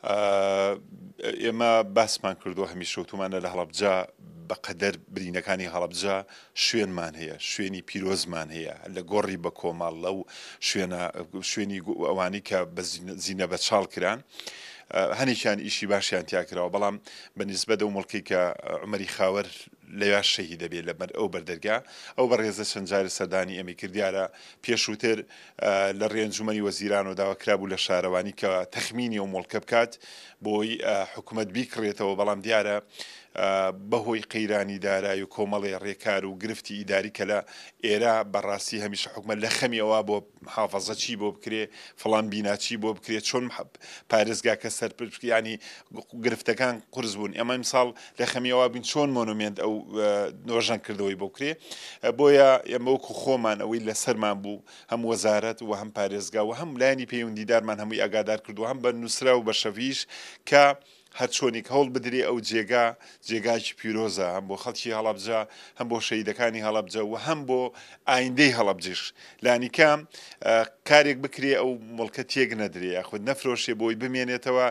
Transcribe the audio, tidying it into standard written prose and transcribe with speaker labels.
Speaker 1: ئێمە باسمان کردو هەمیشە وتمانە لە هەڵەبجە بەقەدەر برینەکانی هەڵەبجە شوێنمان هەیە، شوێنی پیرۆزمان هەیە لە گۆڕی بە کۆماڵ لەو شوێنی ئەوانی کە بە زینە بە چاڵ کران. هەنێکیان ئیشی باشیان تیا کراوە، بەڵام بەنسبەت ئەو مڵکی کە عومەری خاوەر لەوێ شەهید دەبێت لە ئەو بەردەرگا ئەو بەڕێزە چەند جارە سەردانی ئەمە کردیارە پێشووتر لە ڕێنجومەنی وەزیران و داواکرابوو لە شارەوانی کە تەخمینی ئەو مڵکە بکات بۆی حکوومەت بیکڕێتەوە، بەڵام دیارە بەهۆی قەیرانی دارایی و کۆمەڵی ڕێکار و گرفتی ئیداری کە لە ئێرە بەڕاستی هەمیشە حکومەت لە خەمیەوە بۆ حافەزە چی بۆ بکرێ، فڵان بیناچی بۆ بکرێت، چۆن پارێزگاکە سەرپرسیانی گرفتەکان قرس بوون. ئێمە ئیمساڵ لە خەمیەوە بین چۆن مۆنومنت ئەو نۆژەن کردەوەی بۆ بکرێ، بۆیە ئێمە وەکو خۆمان ئەوەی لەسەرمان بوو هەم وەزارەت و هەم پارێزگا و هەم لایانی پەیوەندیدارمان هەمووی ئاگادار کردو، هەم بە نووسرا و بە شەویش کە هەر چۆنێک هەوڵ بدرێ ئەو جێگاکی پیرۆزە، هەم بۆ خەڵکی هەڵەبجە، هەم بۆ شەیدەکانی هەڵەبجە و هەم بۆ ئایندەی هەڵەبجەش لانیکام کارێک بکرێ ئەو مڵکە تێک نەدرێ یاخود نەفرۆشێ بۆی بمێنێتەوە